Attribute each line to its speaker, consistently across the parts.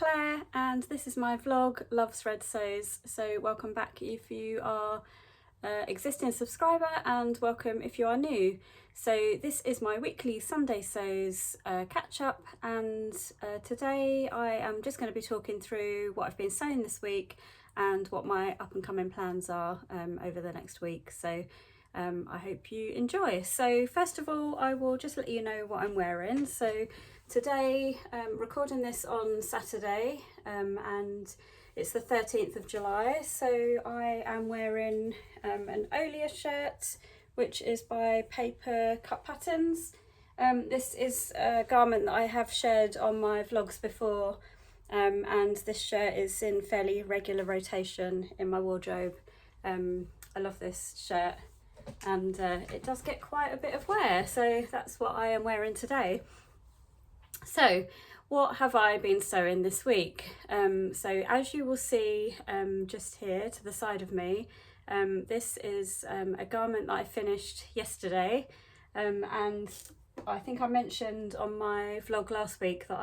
Speaker 1: Claire and this is my vlog, Loves Red Sews. So welcome back if you are existing subscriber and welcome if you are new. So this is my weekly Sunday Sews catch up, and today I am just going to be talking through what I've been sewing this week and what my up and coming plans are over the next week. So I hope you enjoy. So first of all, I will just let you know what I'm wearing. So today, recording this on Saturday, and it's the 13th of July. So I am wearing an Olia shirt, which is by Paper Cut Patterns. This is a garment that I have shared on my vlogs before, and this shirt is in fairly regular rotation in my wardrobe. I love this shirt, and it does get quite a bit of wear, so that's what I am wearing today. So what have I been sewing this week? So as you will see just here to the side of me, this is a garment that I finished yesterday, and I think I mentioned on my vlog last week that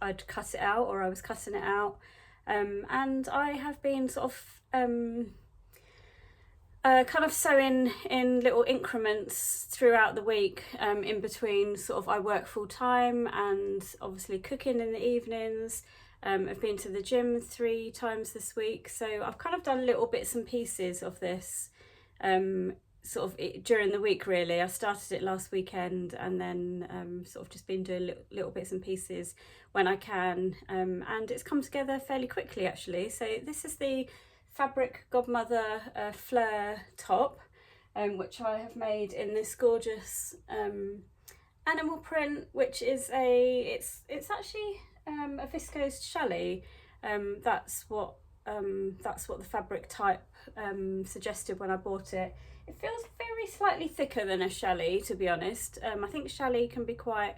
Speaker 1: I'd cut it out, or I was cutting it out, and I have been sort of kind of sewing in little increments throughout the week, in between sort of I work full time and obviously cooking in the evenings. I've been to the gym 3 times this week, so I've kind of done little bits and pieces of this sort of during the week really. I started it last weekend and then sort of just been doing little bits and pieces when I can, and it's come together fairly quickly actually. So this is the Fabric Godmother fleur top, which I have made in this gorgeous animal print, which is it's actually a viscose challis. That's what the fabric type suggested when I bought it. It feels very slightly thicker than a challis, to be honest. I think challis can be quite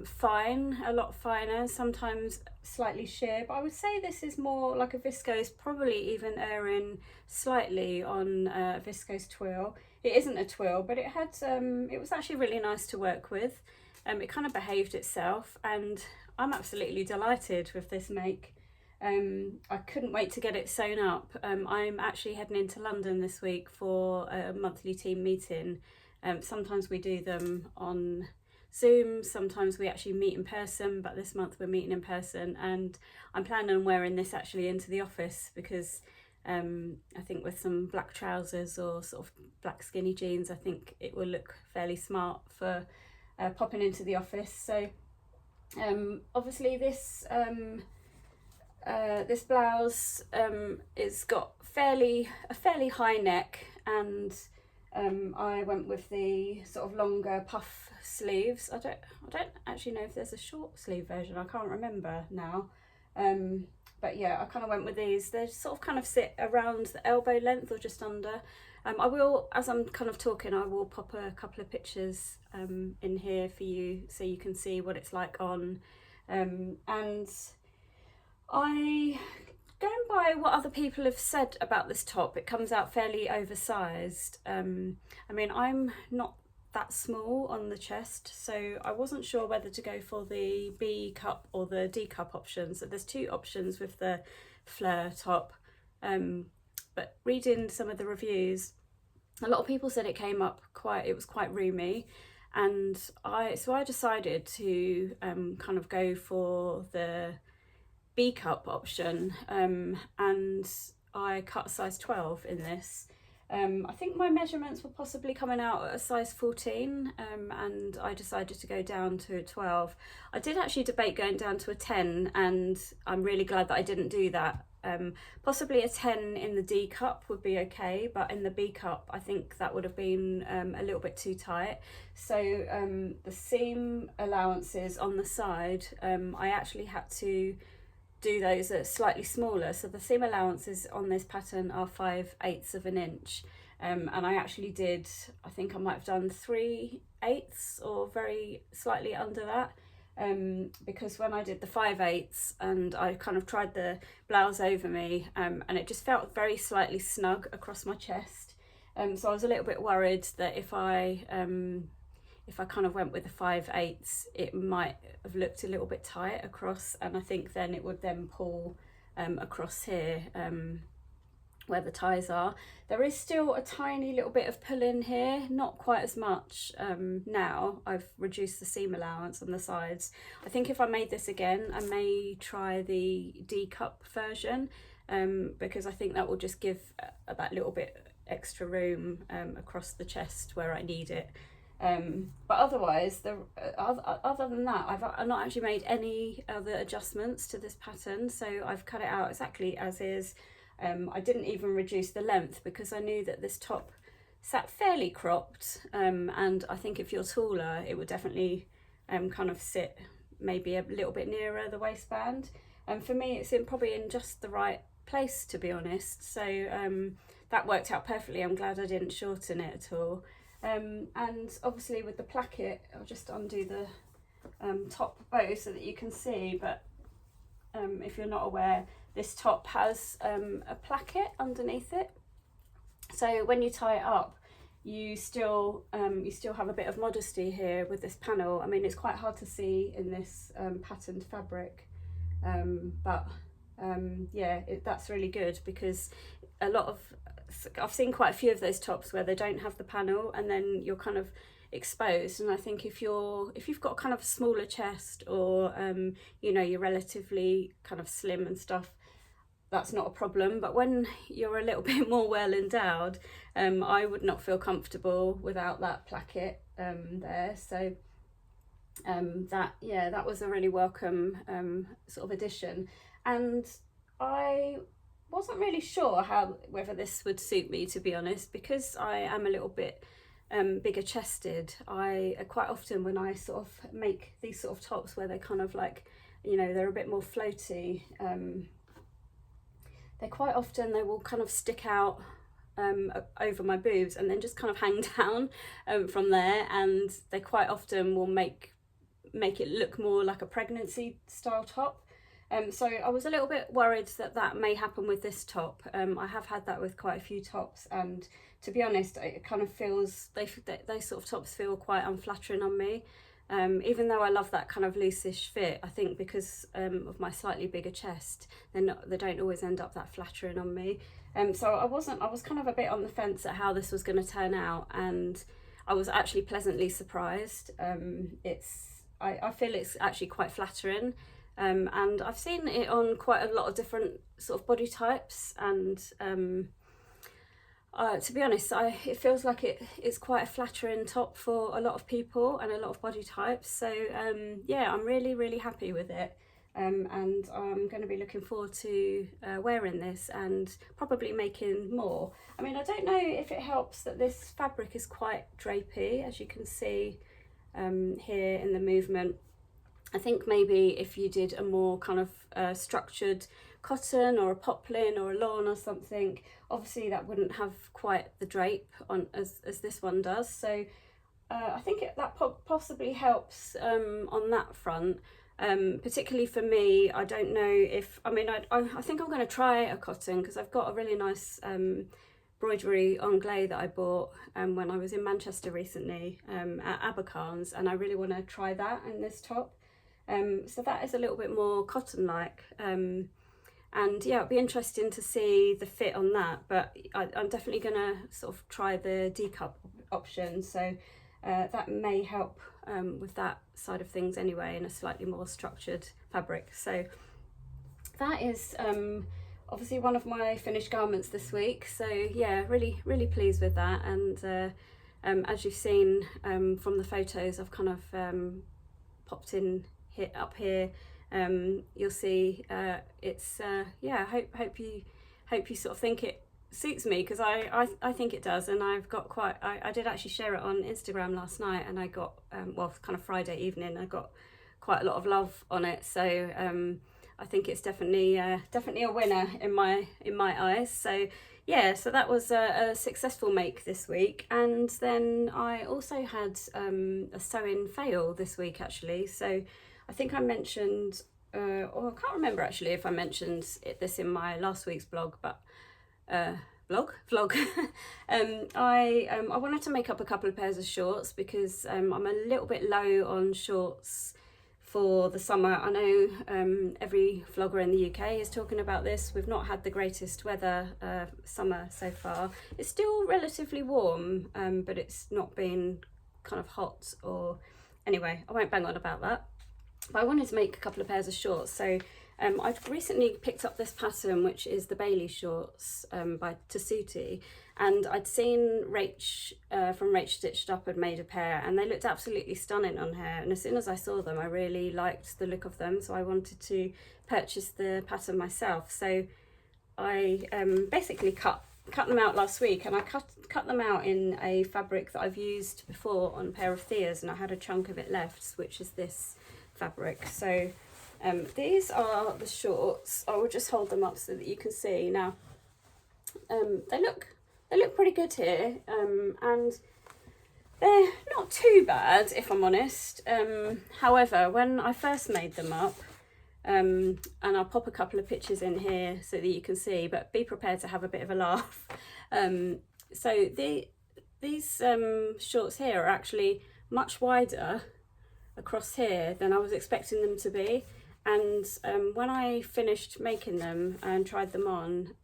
Speaker 1: fine, a lot finer, sometimes slightly sheer, but I would say this is more like a viscose, probably even erring slightly on a viscose twill. It isn't a twill, but it had it was actually really nice to work with. It kind of behaved itself, and I'm absolutely delighted with this make. I couldn't wait to get it sewn up. I'm actually heading into London this week for a monthly team meeting. Sometimes we do them on Zoom, sometimes we actually meet in person, but this month we're meeting in person, and I'm planning on wearing this actually into the office because I think with some black trousers or sort of black skinny jeans, I think it will look fairly smart for popping into the office. So obviously this this blouse is got a fairly high neck, and I went with the sort of longer puff sleeves. I don't actually know if there's a short sleeve version, I can't remember now, but yeah, I kind of went with these. They sort of kind of sit around the elbow length or just under. I will, as I'm kind of talking, I will pop a couple of pictures in here for you so you can see what it's like on, and going by what other people have said about this top, it comes out fairly oversized. I mean, I'm not that small on the chest, so I wasn't sure whether to go for the B cup or the D cup option. So there's 2 options with the fleur top, but reading some of the reviews, a lot of people said it was quite roomy, and I decided to kind of go for the B cup option, and I cut a size 12 in this. I think my measurements were possibly coming out at a size 14, and I decided to go down to a 12. I did actually debate going down to a 10, and I'm really glad that I didn't do that. Possibly a 10 in the D cup would be okay, but in the B cup I think that would have been a little bit too tight. So the seam allowances on the side, I actually had to do those at slightly smaller. So the seam allowances on this pattern are 5/8 of an inch, and I actually did, I think I might have done 3/8 or very slightly under that, because when I did the 5/8 and I kind of tried the blouse over me, and it just felt very slightly snug across my chest, so I was a little bit worried that if I if I kind of went with the 5/8, it might have looked a little bit tight across, and I think then it would then pull across here where the ties are. There is still a tiny little bit of pull in here, not quite as much now. I've reduced the seam allowance on the sides. I think if I made this again, I may try the D-cup version because I think that will just give that little bit extra room across the chest where I need it. But otherwise, other than that, I've not actually made any other adjustments to this pattern, so I've cut it out exactly as is. I didn't even reduce the length because I knew that this top sat fairly cropped, and I think if you're taller it would definitely kind of sit maybe a little bit nearer the waistband. For me it's probably in just the right place, to be honest, so that worked out perfectly. I'm glad I didn't shorten it at all. And obviously with the placket, I'll just undo the top bow so that you can see, but if you're not aware, this top has a placket underneath it, so when you tie it up you still have a bit of modesty here with this panel. I mean, it's quite hard to see in this patterned fabric, but yeah, that's really good, because I've seen quite a few of those tops where they don't have the panel and then you're kind of exposed, and I think if you've got kind of a smaller chest, or you know, you're relatively kind of slim and stuff, that's not a problem. But when you're a little bit more well endowed, I would not feel comfortable without that placket there. So that was a really welcome sort of addition, and I wasn't really sure whether this would suit me, to be honest, because I am a little bit bigger chested. I quite often, when I sort of make these sort of tops where they're kind of like, you know, they're a bit more floaty, they will kind of stick out over my boobs and then just kind of hang down from there, and they quite often will make it look more like a pregnancy style top. So I was a little bit worried that may happen with this top. I have had that with quite a few tops, and to be honest, it kind of feels, those sort of tops feel quite unflattering on me. Even though I love that kind of loosish fit, I think because of my slightly bigger chest, they don't always end up that flattering on me. So I was kind of a bit on the fence at how this was going to turn out, and I was actually pleasantly surprised. I feel it's actually quite flattering. And I've seen it on quite a lot of different sort of body types, and to be honest, it feels like it's quite a flattering top for a lot of people and a lot of body types. So yeah, I'm really happy with it, and I'm going to be looking forward to wearing this and probably making more. I mean, I don't know if it helps that this fabric is quite drapey, as you can see here in the movement. I think maybe if you did a more kind of structured cotton or a poplin or a lawn or something, obviously that wouldn't have quite the drape on as this one does. So I think that possibly helps on that front. Particularly for me, I don't know if, I mean, I think I'm going to try a cotton, because I've got a really nice embroidery anglais that I bought when I was in Manchester recently at Abercarn's, and I really want to try that in this top. So that is a little bit more cotton-like, and yeah, it'll be interesting to see the fit on that, but I'm definitely going to sort of try the D-cup option, so that may help with that side of things anyway, in a slightly more structured fabric. So that is obviously one of my finished garments this week, so yeah, really pleased with that. And as you've seen from the photos, I've kind of popped in up here. You'll see it's yeah, hope you sort of think it suits me, because I think it does, and I've got quite, I did actually share it on Instagram last night, and I got well, kind of Friday evening, I got quite a lot of love on it, so I think it's definitely a winner in my eyes. So yeah, so that was a successful make this week. And then I also had a sew-in fail this week, actually. So I think I mentioned, or I can't remember actually if I mentioned this in my last week's blog, but vlog. I wanted to make up a couple of pairs of shorts because I'm a little bit low on shorts for the summer. I know every vlogger in the UK is talking about this. We've not had the greatest weather summer so far. It's still relatively warm, but it's not been kind of hot, or anyway, I won't bang on about that. But I wanted to make a couple of pairs of shorts, so I've recently picked up this pattern, which is the Bailey shorts by Tessuti, and I'd seen Rach from Rach Stitched Up had made a pair, and they looked absolutely stunning on her, and as soon as I saw them I really liked the look of them, so I wanted to purchase the pattern myself. So I basically cut them out last week, and I cut them out in a fabric that I've used before on a pair of Thea's, and I had a chunk of it left, which is this fabric. So these are the shorts. I will just hold them up so that you can see. Now they look pretty good here, and they're not too bad if I'm honest. However, when I first made them up, and I'll pop a couple of pictures in here so that you can see, but be prepared to have a bit of a laugh. So these shorts here are actually much wider across here than I was expecting them to be, and when I finished making them and tried them on,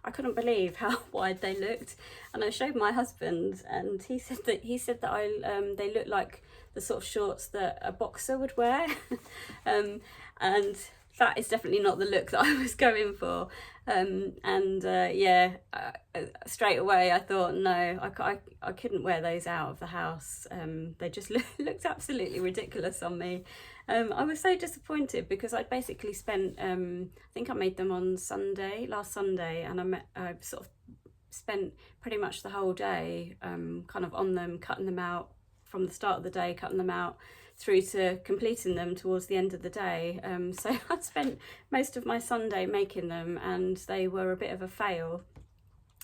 Speaker 1: I couldn't believe how wide they looked, and I showed my husband, and he said that they look like the sort of shorts that a boxer would wear. And that is definitely not the look that I was going for. Straight away I thought, no, I couldn't wear those out of the house. They just looked absolutely ridiculous on me. I was so disappointed because I'd basically spent, I think I made them on last Sunday, and I sort of spent pretty much the whole day kind of on them, cutting them out from the start of the day, cutting them out through to completing them towards the end of the day. So I'd spent most of my Sunday making them, and they were a bit of a fail.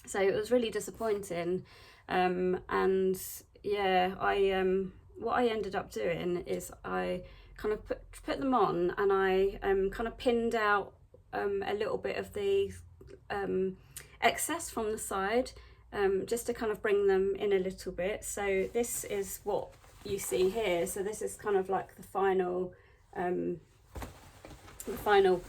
Speaker 1: So it was really disappointing. And yeah, what I ended up doing is I kind of put them on, and I kind of pinned out a little bit of the excess from the side, just to kind of bring them in a little bit. So this is what you see here. So this is kind of like the final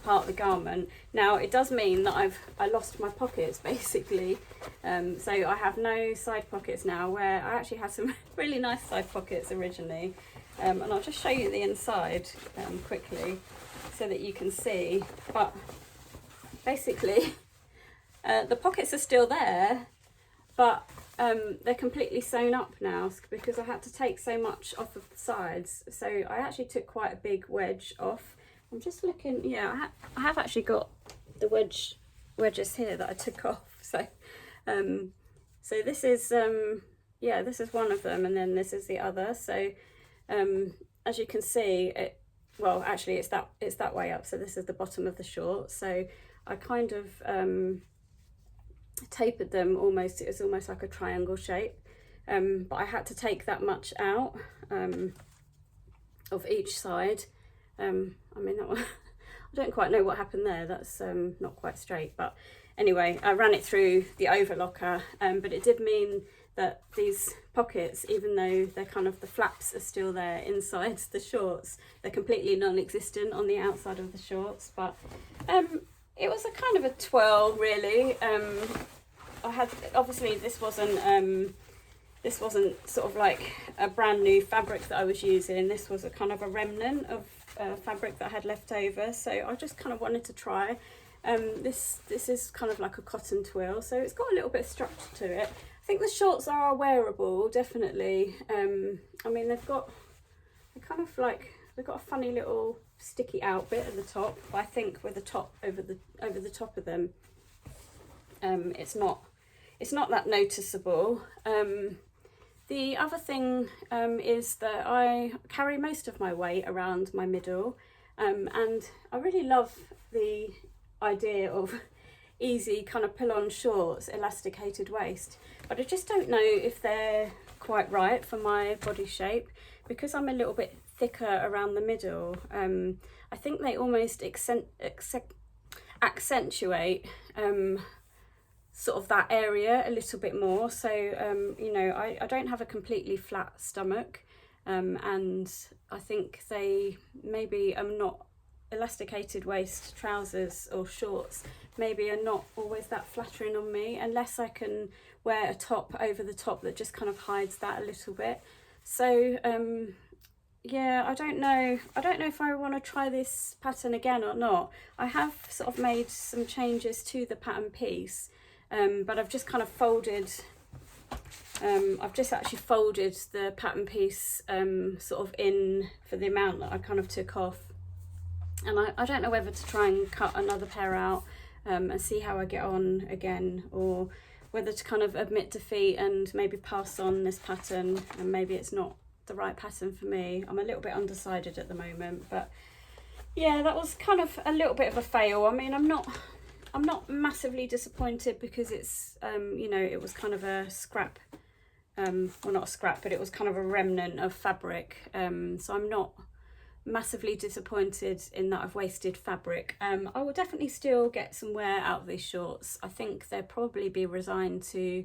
Speaker 1: part of the garment. Now it does mean that I lost my pockets basically, so I have no side pockets now, where I actually had some really nice side pockets originally, and I'll just show you the inside quickly so that you can see. But basically the pockets are still there, but they're completely sewn up now because I had to take so much off of the sides. So I actually took quite a big wedge off. I'm just looking, yeah, I have actually got the wedges here that I took off. So this is this is one of them, and then this is the other. So as you can see, it's that way up. So this is the bottom of the short. So I kind of tapered them almost. It was almost like a triangle shape, but I had to take that much out of each side. I mean, that one, I don't quite know what happened there. That's not quite straight, but anyway, I ran it through the overlocker, but it did mean that these pockets, even though they're kind of, the flaps are still there inside the shorts, they're completely non-existent on the outside of the shorts. But it was a kind of a twirl, really. I had, obviously this wasn't sort of like a brand new fabric that I was using. This was a kind of a remnant of fabric that I had left over, so I just kind of wanted to try. This is kind of like a cotton twill, so it's got a little bit of structure to it. I think the shorts are wearable, definitely. I mean, they've got a funny little sticky out bit at the top, but I think with the top over the top of them, it's not that noticeable. The other thing is that I carry most of my weight around my middle, and I really love the idea of easy kind of pull-on shorts, elasticated waist, but I just don't know if they're quite right for my body shape because I'm a little bit thicker around the middle. I think they almost accentuate sort of that area a little bit more. So you know, I don't have a completely flat stomach, and I think maybe I'm not elasticated waist trousers or shorts maybe are not always that flattering on me, unless I can wear a top over the top that just kind of hides that a little bit. So yeah, I don't know if I want to try this pattern again or not. I have sort of made some changes to the pattern piece, but I've just kind of folded, I've just actually folded the pattern piece sort of in for the amount that I kind of took off. And I don't know whether to try and cut another pair out and see how I get on again, or whether to kind of admit defeat and maybe pass on this pattern, and maybe it's not the right pattern for me. I'm a little bit undecided at the moment, but yeah, that was kind of a little bit of a fail. I mean, I'm not massively disappointed, because it's you know, it was kind of a scrap, well, not a scrap, but it was kind of a remnant of fabric, so I'm not massively disappointed in that I've wasted fabric. I will definitely still get some wear out of these shorts. I think they'll probably be resigned to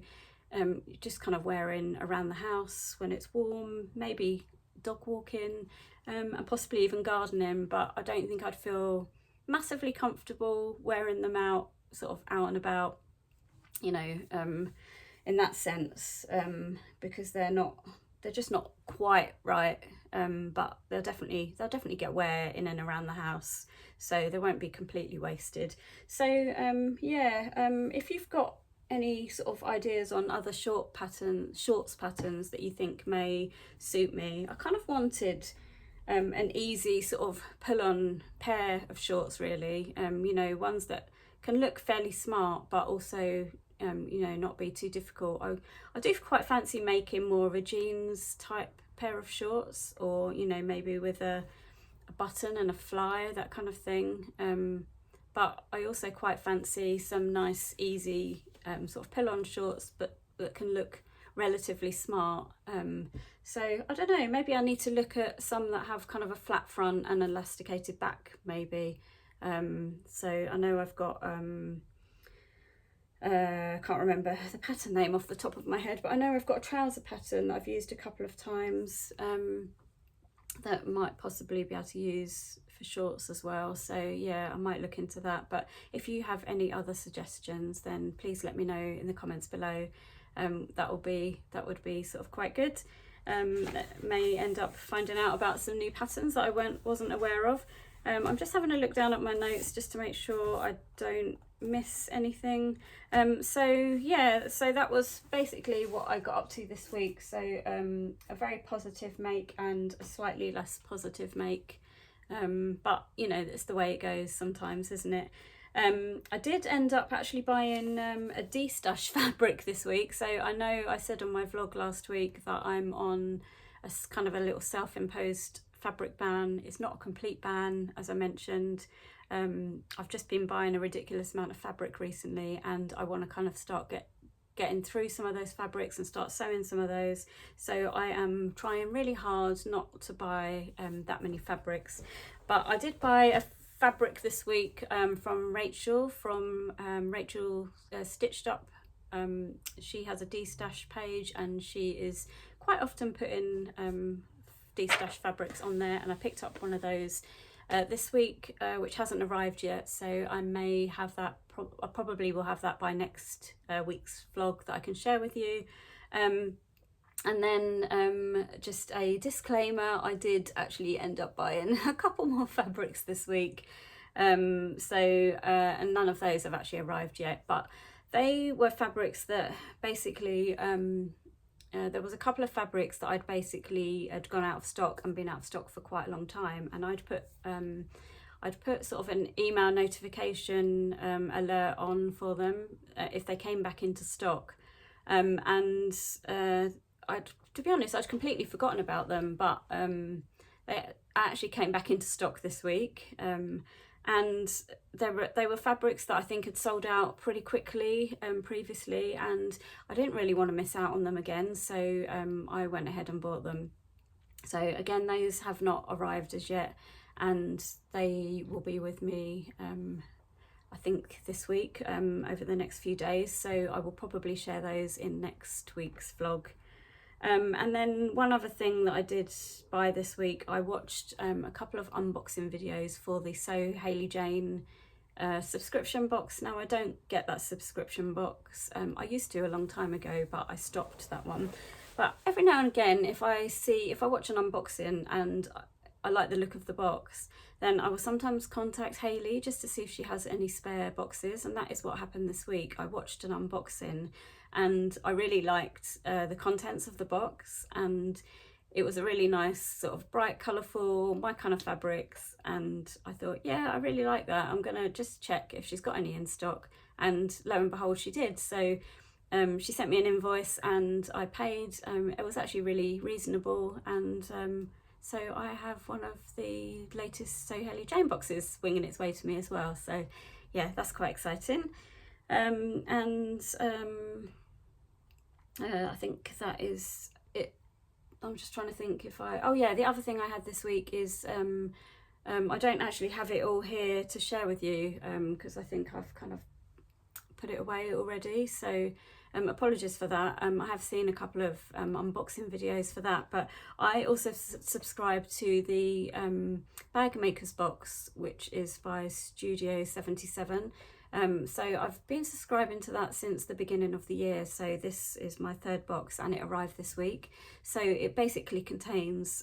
Speaker 1: just kind of wearing around the house when it's warm, maybe dog walking, and possibly even gardening, but I don't think I'd feel massively comfortable wearing them out, sort of out and about, you know, in that sense, because they're just not quite right, but they'll definitely get wear in and around the house, so they won't be completely wasted. So yeah, if you've got any sort of ideas on other shorts patterns that you think may suit me, I kind of wanted an easy sort of pull-on pair of shorts, really, you know, ones that can look fairly smart but also you know, not be too difficult. I do quite fancy making more of a jeans type pair of shorts, or you know, maybe with a button and a fly, that kind of thing, but I also quite fancy some nice easy sort of pull-on shorts, but that can look relatively smart. So I don't know, maybe I need to look at some that have kind of a flat front and elasticated back, maybe. So I know I've got I can't remember the pattern name off the top of my head, but I know I've got a trouser pattern that I've used a couple of times, that might possibly be able to use for shorts as well. So yeah, I might look into that. But if you have any other suggestions, then please let me know in the comments below. That would be sort of quite good. May end up finding out about some new patterns that I wasn't aware of. I'm just having a look down at my notes just to make sure I don't miss anything. So yeah, so that was basically what I got up to this week. So a very positive make and a slightly less positive make, but you know, that's the way it goes sometimes, isn't it? I did end up actually buying a de-stash fabric this week. So I know I said on my vlog last week that I'm on a kind of a little self-imposed fabric ban. It's not a complete ban, as I mentioned. I've just been buying a ridiculous amount of fabric recently, and I want to kind of start getting through some of those fabrics and start sewing some of those. So I am trying really hard not to buy that many fabrics. But I did buy a fabric this week from Rachel, Stitched Up. She has a de-stash page, and she is quite often putting de-stash fabrics on there, and I picked up one of those this week, which hasn't arrived yet, so I may have that, I probably will have that by next week's vlog that I can share with you. And then just a disclaimer, I did actually end up buying a couple more fabrics this week, and none of those have actually arrived yet, but they were fabrics that basically there was a couple of fabrics that had gone out of stock and been out of stock for quite a long time, and I'd put sort of an email notification alert on for them if they came back into stock, and to be honest, I'd completely forgotten about them, but they actually came back into stock this week, and they were fabrics that I think had sold out pretty quickly previously, and I didn't really want to miss out on them again, so I went ahead and bought them. So again, those have not arrived as yet, and they will be with me I think this week, over the next few days, so I will probably share those in next week's vlog. And then one other thing that I did buy this week, I watched a couple of unboxing videos for the So Hayley Jane subscription box. Now I don't get that subscription box. I used to a long time ago, but I stopped that one. But every now and again, if I watch an unboxing and I like the look of the box, then I will sometimes contact Hayley just to see if she has any spare boxes, and that is what happened this week. I watched an unboxing and I really liked the contents of the box, and it was a really nice sort of bright, colourful, my kind of fabrics, and I thought, yeah, I really like that. I'm gonna just check if she's got any in stock, and lo and behold, she did. So she sent me an invoice and I paid. It was actually really reasonable, and so I have one of the latest So Hayley Jane boxes winging its way to me as well. So yeah, that's quite exciting. I think that is it. I'm just trying to think if oh yeah, the other thing I had this week is I don't actually have it all here to share with you, because I think I've kind of put it away already, so apologies for that. I have seen a couple of unboxing videos for that, but I also subscribe to the Bag Makers box, which is by Studio 77. So I've been subscribing to that since the beginning of the year, so this is my third box and it arrived this week. So it basically contains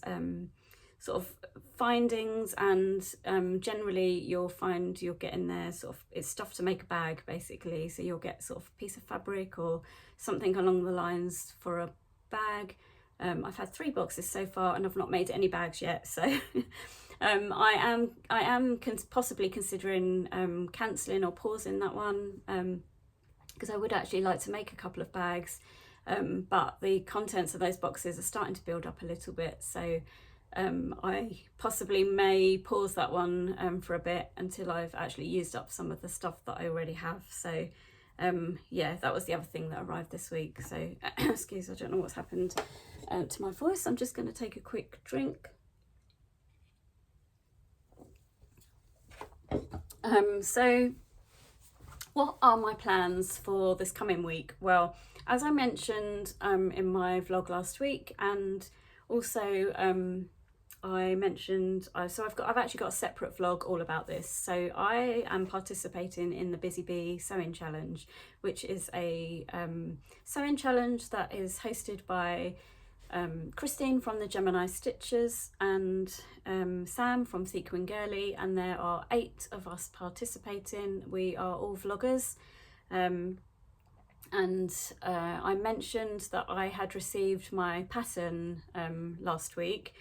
Speaker 1: sort of findings, and generally you'll get in there sort of, it's stuff to make a bag basically. So you'll get sort of a piece of fabric or something along the lines for a bag. I've had 3 boxes so far and I've not made any bags yet, so I am possibly considering cancelling or pausing that one, because I would actually like to make a couple of bags, but the contents of those boxes are starting to build up a little bit, so I possibly may pause that one for a bit until I've actually used up some of the stuff that I already have. So yeah, that was the other thing that arrived this week. So excuse, I don't know what's happened to my voice. I'm just going to take a quick drink. So what are my plans for this coming week? Well, as I mentioned in my vlog last week, and also I mentioned, so I've actually got a separate vlog all about this. So I am participating in the Busy Bee Sewing Challenge, which is a sewing challenge that is hosted by Christine from the Gemini Stitchers and Sam from Sequin Girly, and there are 8 of us participating. We are all vloggers, and I mentioned that I had received my pattern last week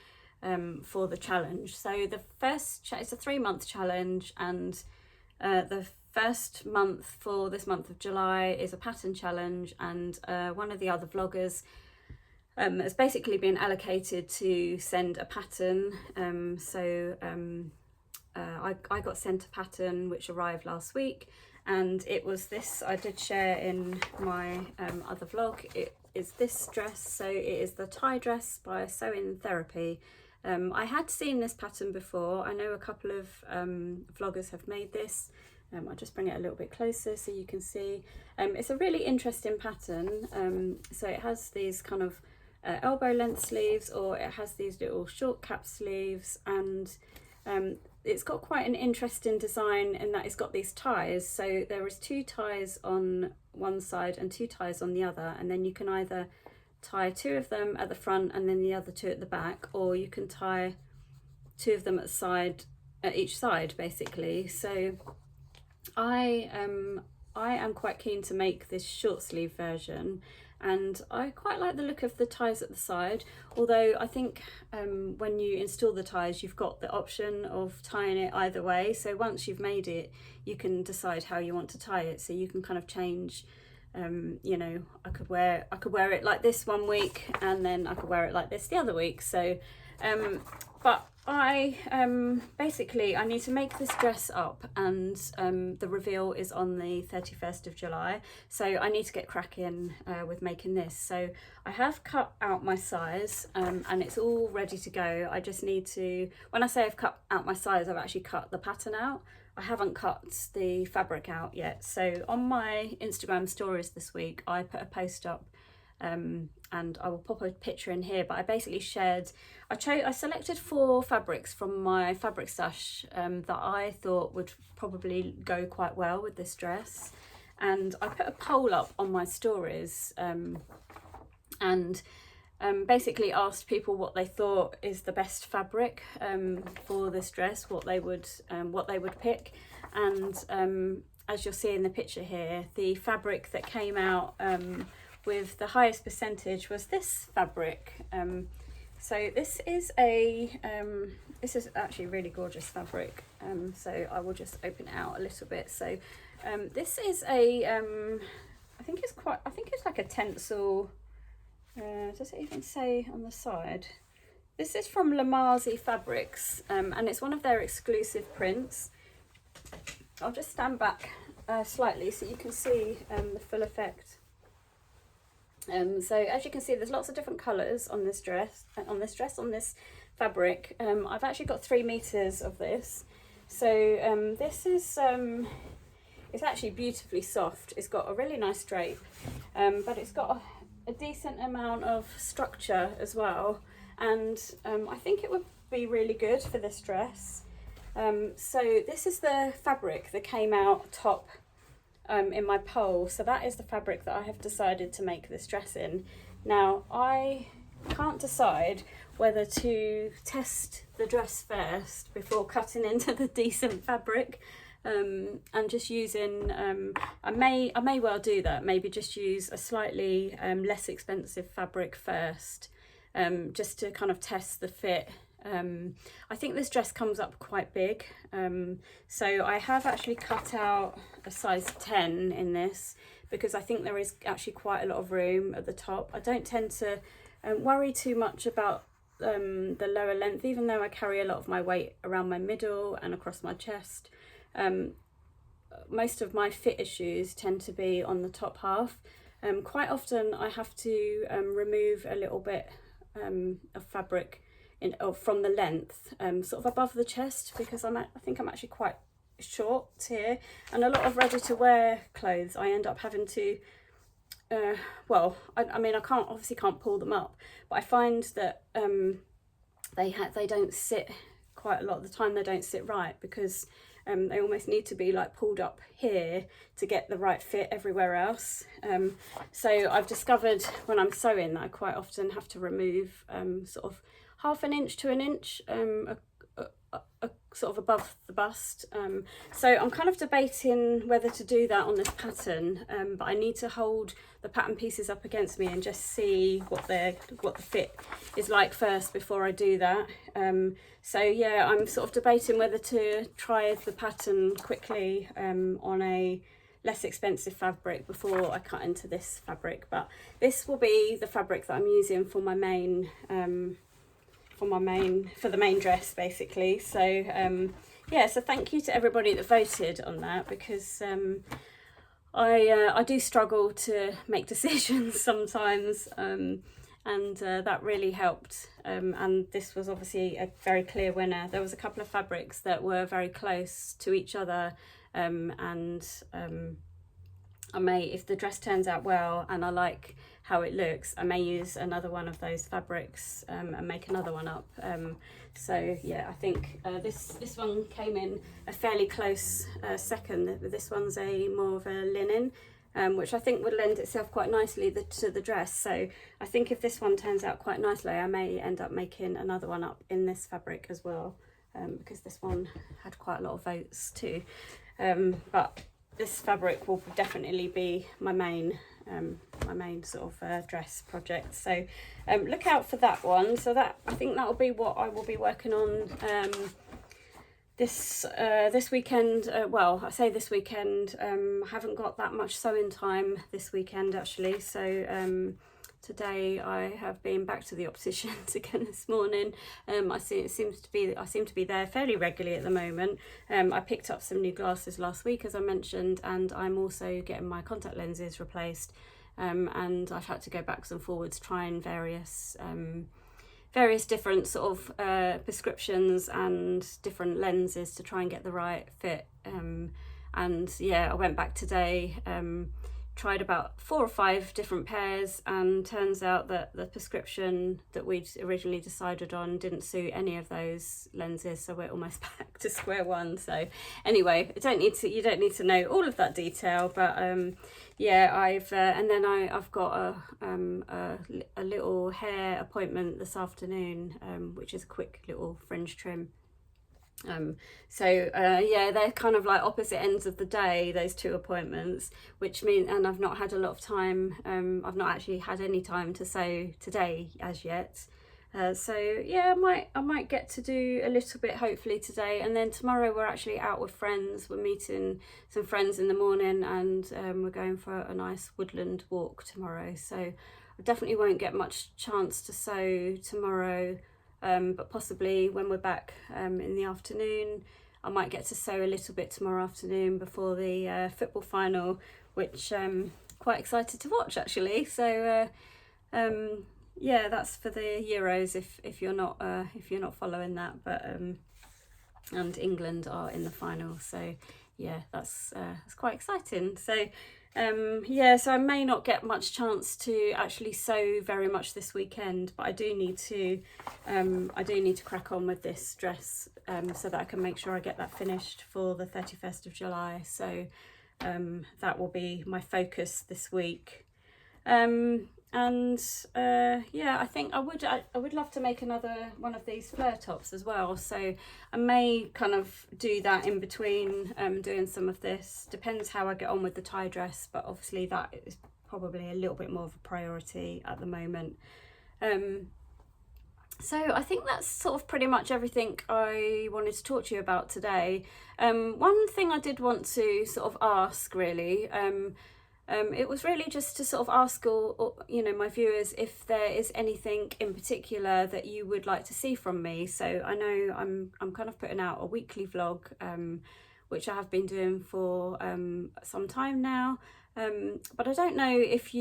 Speaker 1: for the challenge. So the first it's a 3-month challenge, and the first month for this month of July is a pattern challenge, and one of the other vloggers has basically been allocated to send a pattern. I got sent a pattern which arrived last week, and it was this. I did share in my other vlog. It is this dress. So it is the tie dress by Sewing Therapy. I had seen this pattern before. I know a couple of vloggers have made this. I'll just bring it a little bit closer so you can see. It's a really interesting pattern. So it has these kind of elbow length sleeves, or it has these little short cap sleeves, and it's got quite an interesting design in that it's got these ties. So there is 2 ties on one side and 2 ties on the other, and then you can either tie 2 of them at the front and then the other 2 at the back, or you can tie 2 of them at each side basically. So I am quite keen to make this short sleeve version, and I quite like the look of the ties at the side, although I think when you install the ties you've got the option of tying it either way. So once you've made it, you can decide how you want to tie it, so you can kind of change. You know, I could wear it like this one week, and then I could wear it like this the other week. So But I basically I need to make this dress up, and the reveal is on the 31st of July, so I need to get cracking with making this. So I have cut out my size, and it's all ready to go. I just need to, when I say I've cut out my size, I've actually cut the pattern out. I haven't cut the fabric out yet. So on my Instagram stories this week, I put a post up, and I will pop a picture in here, but I basically shared, I selected 4 fabrics from my fabric stash that I thought would probably go quite well with this dress, and I put a poll up on my stories, and basically asked people what they thought is the best fabric for this dress, what they would pick. And as you'll see in the picture here, the fabric that came out with the highest percentage was this fabric. So this is actually really gorgeous fabric. So I will just open it out a little bit. So this is I think it's like a tencel. Does it even say on the side? This is from Lamazi Fabrics, and it's one of their exclusive prints. I'll just stand back slightly so you can see the full effect. So as you can see, there's lots of different colours on this fabric. I've actually got 3 meters of this. So this is it's actually beautifully soft. It's got a really nice drape, but it's got a decent amount of structure as well, and I think it would be really good for this dress. So this is the fabric that came out top in my poll. So that is the fabric that I have decided to make this dress in. Now I can't decide whether to test the dress first before cutting into the decent fabric, and just using I may well do that, maybe just use a slightly less expensive fabric first, just to kind of test the fit. I think this dress comes up quite big, so I have actually cut out a size 10 in this because I think there is actually quite a lot of room at the top. I don't tend to worry too much about the lower length, even though I carry a lot of my weight around my middle and across my chest. Most of my fit issues tend to be on the top half. Quite often I have to remove a little bit of fabric from the length, sort of above the chest, because I think I'm actually quite short here, and a lot of ready-to-wear clothes I end up having to well, I mean, I obviously can't pull them up, but I find that they don't sit, quite a lot of the time they don't sit right, because they almost need to be like pulled up here to get the right fit everywhere else. So I've discovered when I'm sewing that I quite often have to remove sort of half an inch to an inch sort of above the bust. So I'm kind of debating whether to do that on this pattern, but I need to hold the pattern pieces up against me and just see what the fit is like first before I do that. So yeah, I'm sort of debating whether to try the pattern quickly on a less expensive fabric before I cut into this fabric, but this will be the fabric that I'm using for my main for the main dress, basically. So yeah, so thank you to everybody that voted on that, because I do struggle to make decisions sometimes, and that really helped, and this was obviously a very clear winner. There was a couple of fabrics that were very close to each other, and I may, if the dress turns out well and I like how it looks, I may use another one of those fabrics and make another one up. So yeah, I think this one came in a fairly close second. This one's more of a linen, which I think would lend itself quite nicely to the dress. So I think if this one turns out quite nicely, I may end up making another one up in this fabric as well, because this one had quite a lot of votes too. But this fabric will definitely be my main sort of dress project. So look out for that one. So that, I think that will be what I will be working on this weekend. Well, I say this weekend, I haven't got that much sewing time this weekend actually, so today I have been back to the opticians again this morning. I seem to be there fairly regularly at the moment. I picked up some new glasses last week, as I mentioned, and I'm also getting my contact lenses replaced. And I've had to go backwards and forwards trying various different sort of prescriptions and different lenses to try and get the right fit. And yeah, I went back today, tried about 4 or 5 different pairs, and turns out that the prescription that we'd originally decided on didn't suit any of those lenses, so we're almost back to square one. So anyway, you don't need to know all of that detail, but yeah, I've got a little hair appointment this afternoon, which is a quick little fringe trim. Yeah, they're kind of like opposite ends of the day, those 2 appointments, which mean, and I've not had a lot of time. I've not actually had any time to sew today as yet. So yeah, I might get to do a little bit hopefully today, and then tomorrow we're actually out with friends. We're meeting some friends in the morning, and we're going for a nice woodland walk tomorrow. So I definitely won't get much chance to sew tomorrow. But possibly when we're back in the afternoon, I might get to sew a little bit tomorrow afternoon before the football final, which I'm quite excited to watch actually. So yeah, that's for the Euros if you're not following that, but and England are in the final, so yeah, that's quite exciting. So yeah, so I may not get much chance to actually sew very much this weekend, but I do need to crack on with this dress so that I can make sure I get that finished for the 31st of July. So that will be my focus this week. Yeah, I think I would love to make another one of these flare tops as well, so I may kind of do that in between doing some of this. Depends how I get on with the tie dress, but obviously that is probably a little bit more of a priority at the moment. So I think that's sort of pretty much everything I wanted to talk to you about today. One thing I did want to sort of ask really, it was really just to sort of ask all my viewers if there is anything in particular that you would like to see from me. So I know I'm kind of putting out a weekly vlog, which I have been doing for some time now, but I don't know if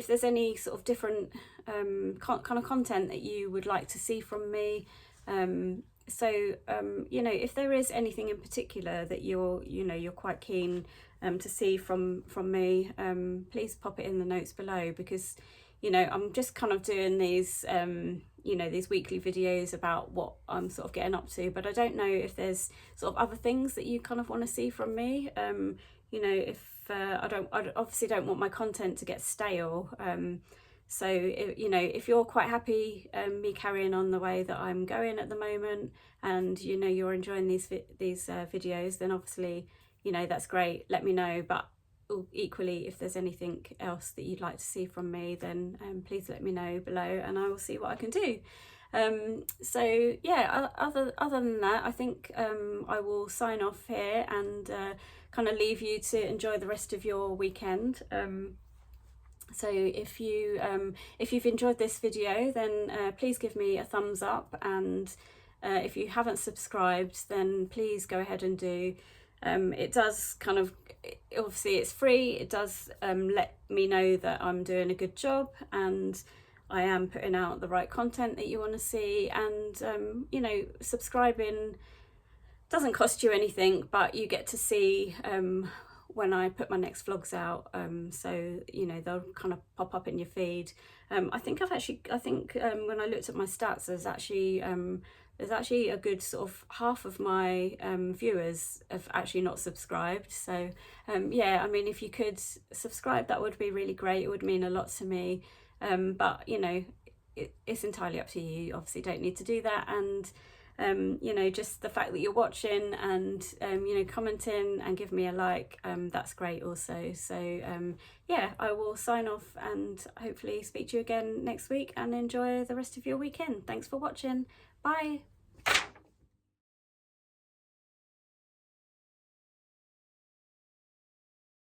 Speaker 1: there's any sort of different kind of content that you would like to see from me. If there is anything in particular that you're quite keen to see from me, please pop it in the notes below, because I'm just kind of doing these these weekly videos about what I'm sort of getting up to, but I don't know if there's sort of other things that you kind of want to see from me. I obviously don't want my content to get stale. So if you're quite happy me carrying on the way that I'm going at the moment, and you're enjoying these videos, then obviously that's great, let me know. But equally, if there's anything else that you'd like to see from me, then please let me know below, and I will see what I can do. So yeah, other than that, I think I will sign off here and kind of leave you to enjoy the rest of your weekend. So if you've enjoyed this video, then please give me a thumbs up, and if you haven't subscribed, then please go ahead and do. It does kind of, obviously it's free, it does let me know that I'm doing a good job and I am putting out the right content that you want to see. And subscribing doesn't cost you anything, but you get to see when I put my next vlogs out, so they'll kind of pop up in your feed. I think when I looked at my stats, there's actually a good sort of half of my viewers have actually not subscribed. So yeah, I mean, if you could subscribe, that would be really great. It would mean a lot to me. But it's entirely up to you. You obviously don't need to do that. And just the fact that you're watching and commenting and give me a like, that's great also. So yeah, I will sign off and hopefully speak to you again next week, and enjoy the rest of your weekend. Thanks for watching. Bye.